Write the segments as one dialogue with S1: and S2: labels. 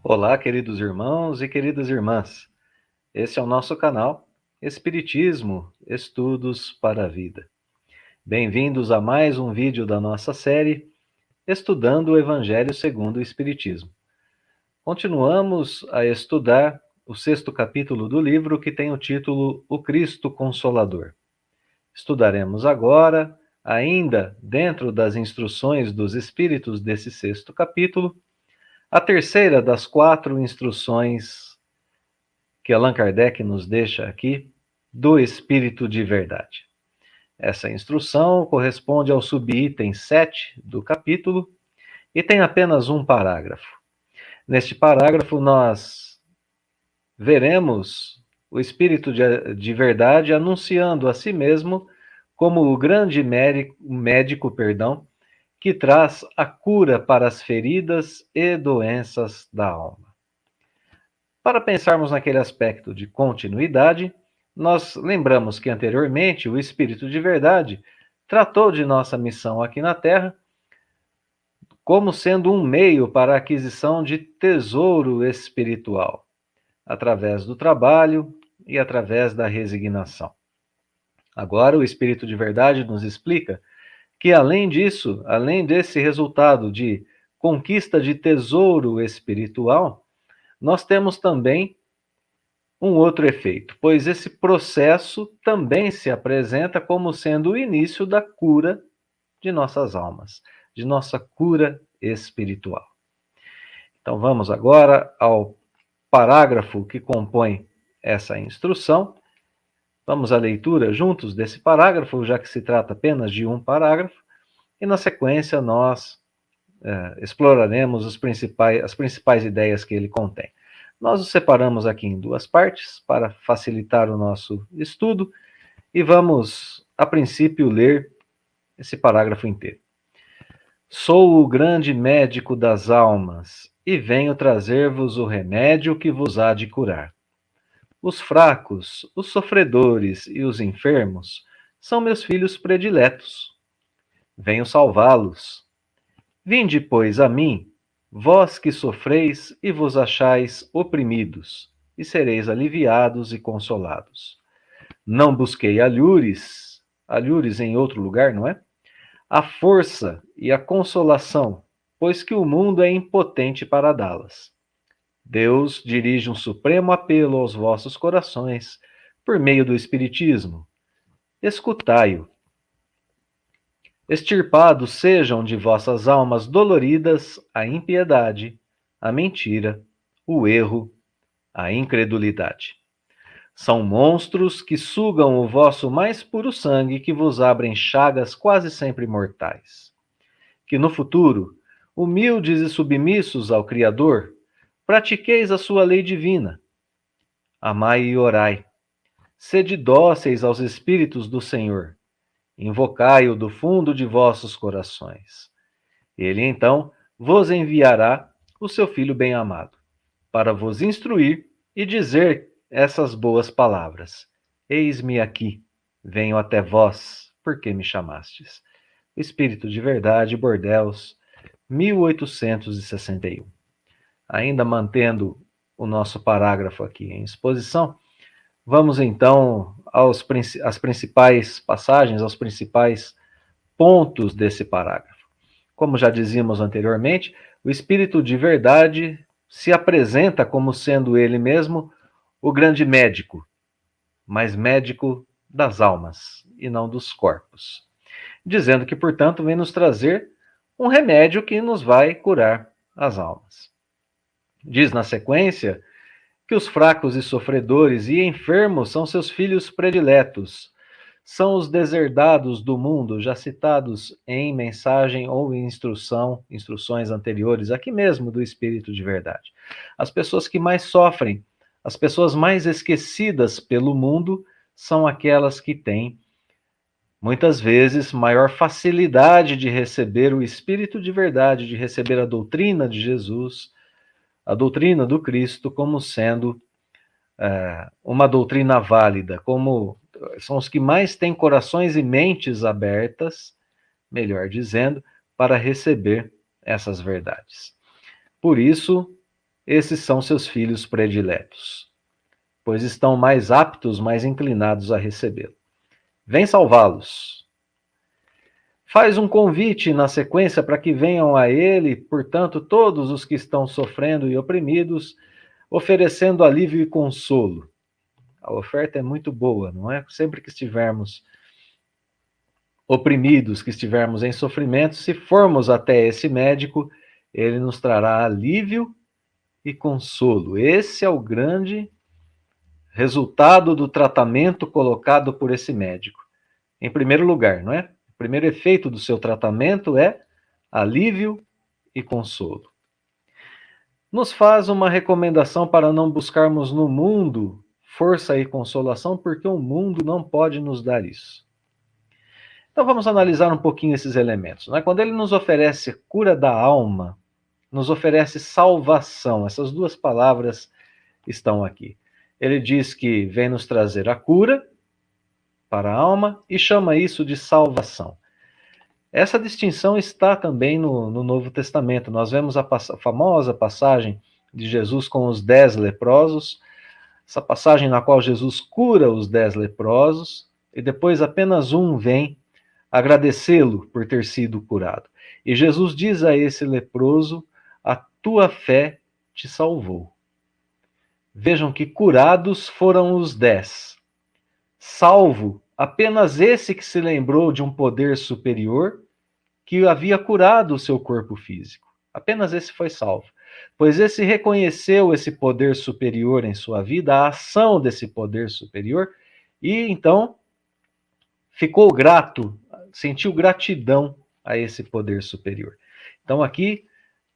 S1: Olá, queridos irmãos e queridas irmãs. Esse é o nosso canal Espiritismo, Estudos para a Vida. Bem-vindos a mais um vídeo da nossa série Estudando o Evangelho segundo o Espiritismo. Continuamos a estudar o 6º capítulo do livro, que tem o título O Cristo Consolador. Estudaremos agora, ainda dentro das instruções dos Espíritos desse 6º capítulo, a terceira das 4 instruções que Allan Kardec nos deixa aqui, do Espírito de Verdade. Essa instrução corresponde ao subitem 7 do capítulo e tem apenas um parágrafo. Neste parágrafo, nós veremos o Espírito de Verdade anunciando a si mesmo como o grande médico, que traz a cura para as feridas e doenças da alma. Para pensarmos naquele aspecto de continuidade, nós lembramos que anteriormente o Espírito de Verdade tratou de nossa missão aqui na Terra como sendo um meio para a aquisição de tesouro espiritual, através do trabalho e através da resignação. Agora, o Espírito de Verdade nos explica que, além disso, além desse resultado de conquista de tesouro espiritual, nós temos também um outro efeito, pois esse processo também se apresenta como sendo o início da cura de nossas almas, de nossa cura espiritual. Então vamos agora ao parágrafo que compõe essa instrução. Vamos à leitura juntos desse parágrafo, já que se trata apenas de um parágrafo, e na sequência nós exploraremos as principais ideias que ele contém. Nós o separamos aqui em 2 partes para facilitar o nosso estudo e vamos, a princípio, ler esse parágrafo inteiro. Sou o grande médico das almas e venho trazer-vos o remédio que vos há de curar. Os fracos, os sofredores e os enfermos são meus filhos prediletos. Venho salvá-los. Vinde, pois, a mim, vós que sofreis e vos achais oprimidos, e sereis aliviados e consolados. Não busquei alhures em outro lugar, não é? A força e a consolação, pois que o mundo é impotente para dá-las. Deus dirige um supremo apelo aos vossos corações, por meio do Espiritismo. Escutai-o. Extirpados sejam de vossas almas doloridas a impiedade, a mentira, o erro, a incredulidade. São monstros que sugam o vosso mais puro sangue, que vos abrem chagas quase sempre mortais. Que no futuro, humildes e submissos ao Criador, pratiqueis a sua lei divina. Amai e orai. Sede dóceis aos Espíritos do Senhor. Invocai-o do fundo de vossos corações. Ele então vos enviará o seu Filho bem-amado, para vos instruir e dizer essas boas palavras. Eis-me aqui, venho até vós, porque me chamastes. Espírito de Verdade, Bordeaux, 1861. Ainda mantendo o nosso parágrafo aqui em exposição, vamos então às principais passagens, aos principais pontos desse parágrafo. Como já dizíamos anteriormente, o Espírito de Verdade se apresenta como sendo ele mesmo o grande médico, mas médico das almas e não dos corpos, dizendo que, portanto, vem nos trazer um remédio que nos vai curar as almas. Diz na sequência que os fracos e sofredores e enfermos são seus filhos prediletos. São os deserdados do mundo, já citados em mensagem ou em instruções anteriores, aqui mesmo do Espírito de Verdade. As pessoas que mais sofrem, as pessoas mais esquecidas pelo mundo, são aquelas que têm, muitas vezes, maior facilidade de receber o Espírito de Verdade, de receber a doutrina de Jesus, a doutrina do Cristo, como sendo uma doutrina válida, como são os que mais têm corações e mentes abertas, melhor dizendo, para receber essas verdades. Por isso, esses são seus filhos prediletos, pois estão mais aptos, mais inclinados a recebê-lo. Vem salvá-los. Faz um convite na sequência para que venham a ele, portanto, todos os que estão sofrendo e oprimidos, oferecendo alívio e consolo. A oferta é muito boa, não é? Sempre que estivermos oprimidos, que estivermos em sofrimento, se formos até esse médico, ele nos trará alívio e consolo. Esse é o grande resultado do tratamento colocado por esse médico. Em primeiro lugar, não é? O primeiro efeito do seu tratamento é alívio e consolo. Nos faz uma recomendação para não buscarmos no mundo força e consolação, porque o mundo não pode nos dar isso. Então vamos analisar um pouquinho esses elementos. Né? Quando ele nos oferece cura da alma, nos oferece salvação. Essas duas palavras estão aqui. Ele diz que vem nos trazer a cura para a alma e chama isso de salvação. Essa distinção está também no Novo Testamento. Nós vemos a famosa passagem de Jesus com os 10 leprosos, essa passagem na qual Jesus cura os 10 leprosos e depois apenas um vem agradecê-lo por ter sido curado. E Jesus diz a esse leproso: a tua fé te salvou. Vejam que curados foram os 10. Salvo apenas esse que se lembrou de um poder superior que havia curado o seu corpo físico. Apenas esse foi salvo. Pois esse reconheceu esse poder superior em sua vida, a ação desse poder superior, e então ficou grato, sentiu gratidão a esse poder superior. Então aqui,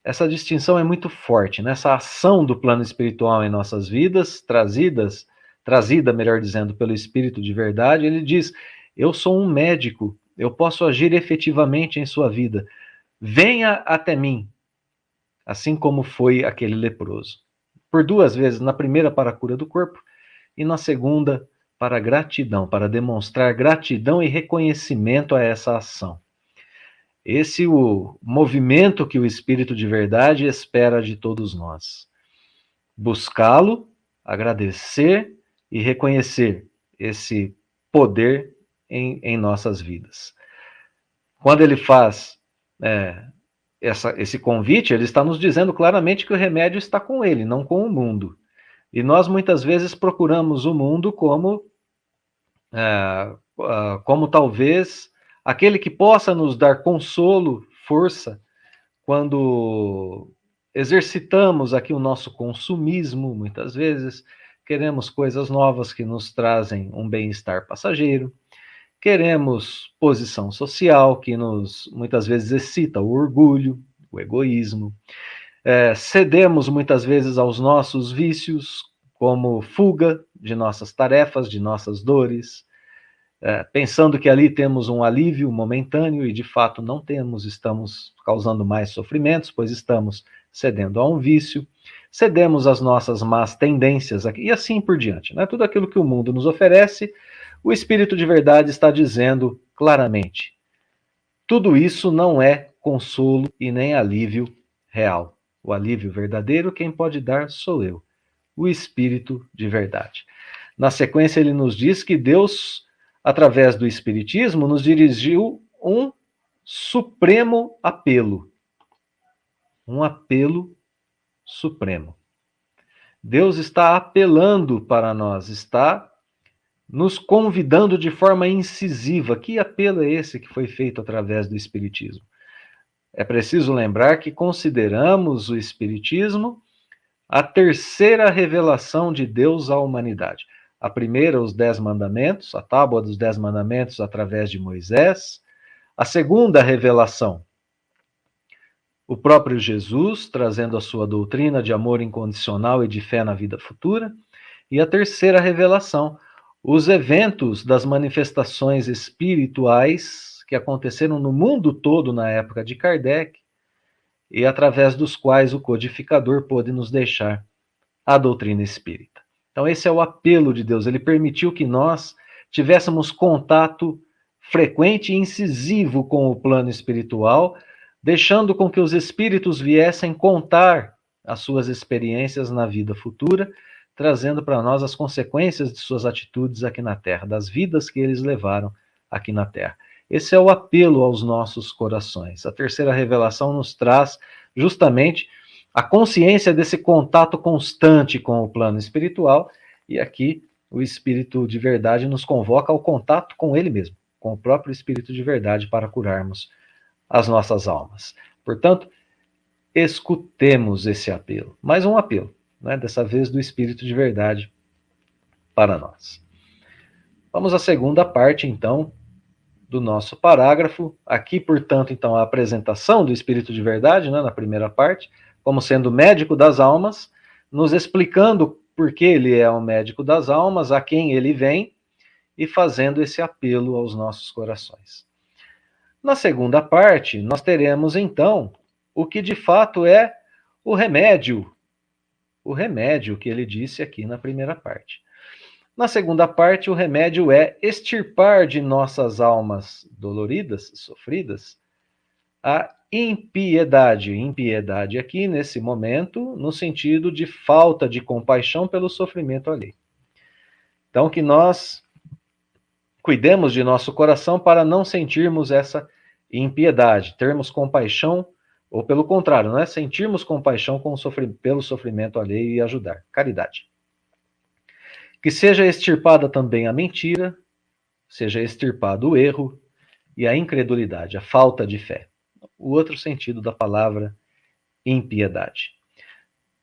S1: essa distinção é muito forte, nessa ação do plano espiritual em nossas vidas, trazida, melhor dizendo, pelo Espírito de verdade. Ele diz: eu sou um médico, eu posso agir efetivamente em sua vida. Venha até mim, assim como foi aquele leproso. Por duas vezes, na primeira para a cura do corpo e na segunda para gratidão, para demonstrar gratidão e reconhecimento a essa ação. Esse é o movimento que o Espírito de verdade espera de todos nós. Buscá-lo, agradecer e reconhecer esse poder em nossas vidas. Quando ele faz esse convite, ele está nos dizendo claramente que o remédio está com ele, não com o mundo. E nós muitas vezes procuramos o mundo como talvez aquele que possa nos dar consolo, força, quando exercitamos aqui o nosso consumismo, muitas vezes queremos coisas novas que nos trazem um bem-estar passageiro, queremos posição social que nos muitas vezes excita o orgulho, o egoísmo, cedemos muitas vezes aos nossos vícios como fuga de nossas tarefas, de nossas dores, pensando que ali temos um alívio momentâneo e de fato não temos, estamos causando mais sofrimentos, pois estamos cedendo a um vício, cedemos às nossas más tendências e assim por diante. Né? Tudo aquilo que o mundo nos oferece, o Espírito de verdade está dizendo claramente: tudo isso não é consolo e nem alívio real. O alívio verdadeiro quem pode dar sou eu, o Espírito de verdade. Na sequência ele nos diz que Deus, através do Espiritismo, nos dirigiu um supremo apelo. Um apelo supremo. Deus está apelando para nós, está nos convidando de forma incisiva. Que apelo é esse que foi feito através do Espiritismo? É preciso lembrar que consideramos o Espiritismo a terceira revelação de Deus à humanidade. A primeira, os 10 mandamentos, a tábua dos 10 mandamentos através de Moisés. A segunda revelação, o próprio Jesus, trazendo a sua doutrina de amor incondicional e de fé na vida futura. E a terceira revelação, os eventos das manifestações espirituais que aconteceram no mundo todo na época de Kardec e através dos quais o codificador pôde nos deixar a doutrina espírita. Então esse é o apelo de Deus, ele permitiu que nós tivéssemos contato frequente e incisivo com o plano espiritual, deixando com que os espíritos viessem contar as suas experiências na vida futura, trazendo para nós as consequências de suas atitudes aqui na Terra, das vidas que eles levaram aqui na Terra. Esse é o apelo aos nossos corações. A terceira revelação nos traz justamente a consciência desse contato constante com o plano espiritual, e aqui o Espírito de verdade nos convoca ao contato com ele mesmo, com o próprio Espírito de verdade, para curarmos as nossas almas. Portanto, escutemos esse apelo. Mais um apelo, né? Dessa vez do Espírito de verdade para nós. Vamos à segunda parte, então, do nosso parágrafo. Aqui, portanto, então, a apresentação do Espírito de verdade, né, na primeira parte, como sendo médico das almas, nos explicando por que ele é o médico das almas, a quem ele vem, e fazendo esse apelo aos nossos corações. Na segunda parte, nós teremos, então, o que de fato é o remédio que ele disse aqui na primeira parte. Na segunda parte, o remédio é extirpar de nossas almas doloridas, sofridas, a impiedade. Impiedade aqui, nesse momento, no sentido de falta de compaixão pelo sofrimento alheio. Então, que nós cuidemos de nosso coração para não sentirmos essa impiedade, termos compaixão, ou pelo contrário, né? Sentirmos compaixão pelo sofrimento alheio e ajudar. Caridade. Que seja extirpada também a mentira, seja extirpado o erro e a incredulidade, a falta de fé. O outro sentido da palavra impiedade.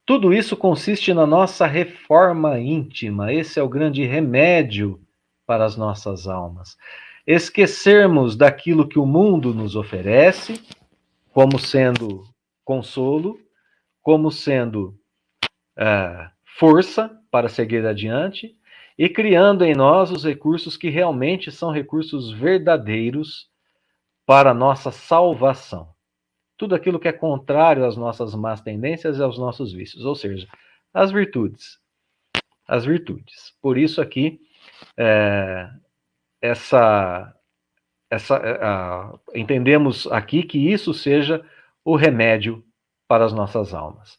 S1: Tudo isso consiste na nossa reforma íntima. Esse é o grande remédio para as nossas almas. Esquecermos daquilo que o mundo nos oferece, como sendo consolo, como sendo força para seguir adiante, e criando em nós os recursos que realmente são recursos verdadeiros para a nossa salvação. Tudo aquilo que é contrário às nossas más tendências e aos nossos vícios, ou seja, as virtudes. As virtudes. Por isso aqui, entendemos aqui que isso seja o remédio para as nossas almas.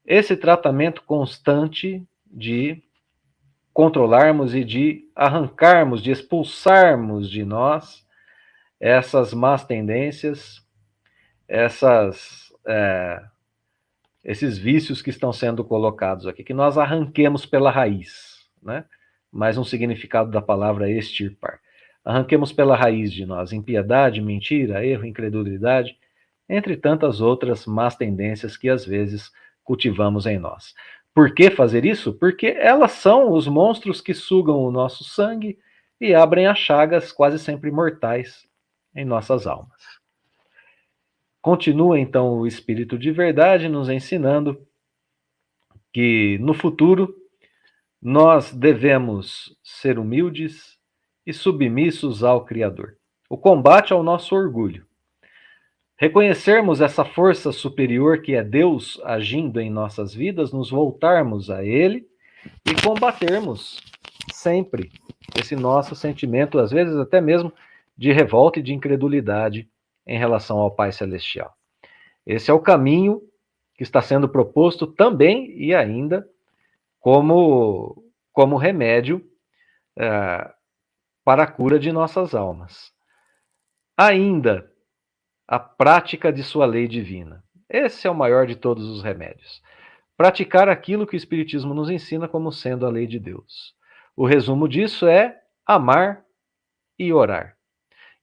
S1: Esse tratamento constante de controlarmos e de arrancarmos, de expulsarmos de nós essas más tendências, esses vícios que estão sendo colocados aqui, que nós arranquemos pela raiz, né? Mais um significado da palavra extirpar. Arranquemos pela raiz de nós impiedade, mentira, erro, incredulidade, entre tantas outras más tendências que às vezes cultivamos em nós. Por que fazer isso? Porque elas são os monstros que sugam o nosso sangue e abrem as chagas quase sempre mortais em nossas almas. Continua então o Espírito de verdade nos ensinando que no futuro nós devemos ser humildes e submissos ao Criador. O combate ao nosso orgulho. Reconhecermos essa força superior que é Deus agindo em nossas vidas, nos voltarmos a Ele e combatermos sempre esse nosso sentimento, às vezes até mesmo de revolta e de incredulidade em relação ao Pai Celestial. Esse é o caminho que está sendo proposto também e ainda como remédio para a cura de nossas almas. Ainda a prática de sua lei divina. Esse é o maior de todos os remédios. Praticar aquilo que o Espiritismo nos ensina como sendo a lei de Deus. O resumo disso é amar e orar.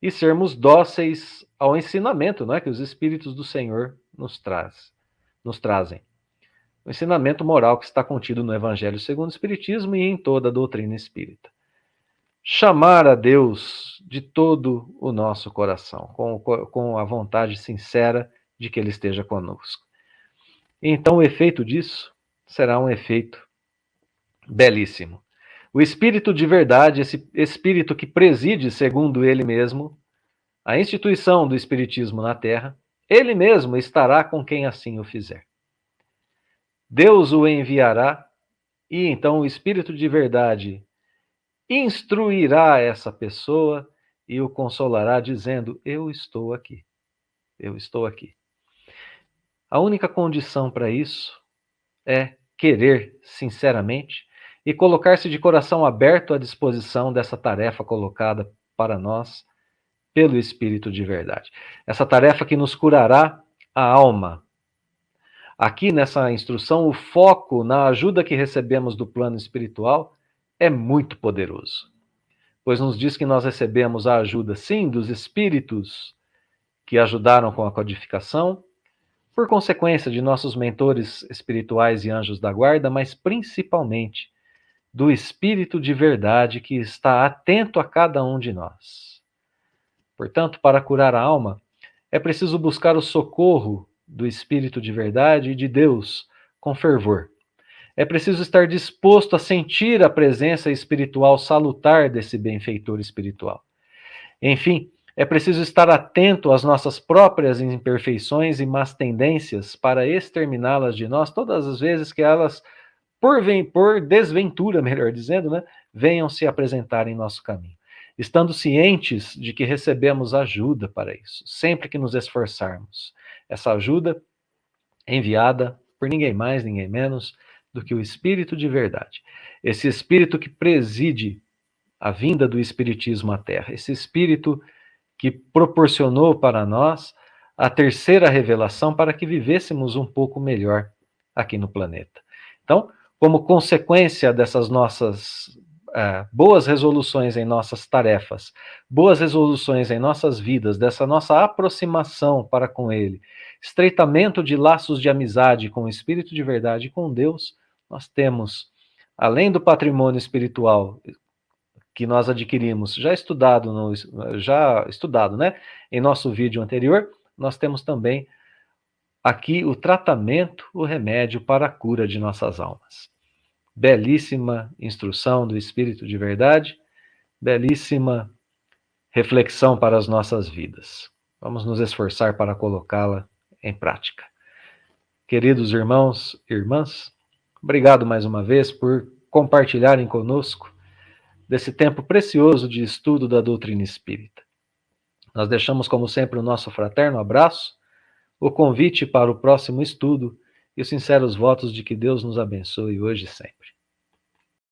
S1: E sermos dóceis ao ensinamento, não é, que os Espíritos do Senhor nos trazem. O ensinamento moral que está contido no Evangelho segundo o Espiritismo e em toda a doutrina espírita. Chamar a Deus de todo o nosso coração, com a vontade sincera de que Ele esteja conosco. Então, o efeito disso será um efeito belíssimo. O Espírito de verdade, esse Espírito que preside, segundo Ele mesmo, a instituição do Espiritismo na Terra, Ele mesmo estará com quem assim o fizer. Deus o enviará e então o Espírito de verdade instruirá essa pessoa e o consolará dizendo: eu estou aqui. Eu estou aqui. A única condição para isso é querer sinceramente e colocar-se de coração aberto à disposição dessa tarefa colocada para nós pelo Espírito de verdade. Essa tarefa que nos curará a alma. Aqui nessa instrução, o foco na ajuda que recebemos do plano espiritual é muito poderoso, pois nos diz que nós recebemos a ajuda, sim, dos espíritos que ajudaram com a codificação, por consequência de nossos mentores espirituais e anjos da guarda, mas principalmente do Espírito de verdade que está atento a cada um de nós. Portanto, para curar a alma, é preciso buscar o socorro do Espírito de verdade e de Deus com fervor. É preciso estar disposto a sentir a presença espiritual salutar desse benfeitor espiritual. Enfim, é preciso estar atento às nossas próprias imperfeições e más tendências para exterminá-las de nós todas as vezes que elas, por desventura, melhor dizendo, né, venham se apresentar em nosso caminho. Estando cientes de que recebemos ajuda para isso, sempre que nos esforçarmos. Essa ajuda enviada por ninguém mais, ninguém menos do que o Espírito de verdade. Esse Espírito que preside a vinda do Espiritismo à Terra. Esse Espírito que proporcionou para nós a terceira revelação para que vivêssemos um pouco melhor aqui no planeta. Então, como consequência dessas nossas boas resoluções em nossas tarefas, boas resoluções em nossas vidas, dessa nossa aproximação para com Ele, estreitamento de laços de amizade com o Espírito de verdade e com Deus, nós temos, além do patrimônio espiritual que nós adquirimos, já estudado, né, em nosso vídeo anterior, nós temos também aqui o tratamento, o remédio para a cura de nossas almas. Belíssima instrução do Espírito de verdade, belíssima reflexão para as nossas vidas. Vamos nos esforçar para colocá-la em prática. Queridos irmãos e irmãs, obrigado mais uma vez por compartilharem conosco desse tempo precioso de estudo da doutrina espírita. Nós deixamos, como sempre, o nosso fraterno abraço, o convite para o próximo estudo e os sinceros votos de que Deus nos abençoe hoje e sempre.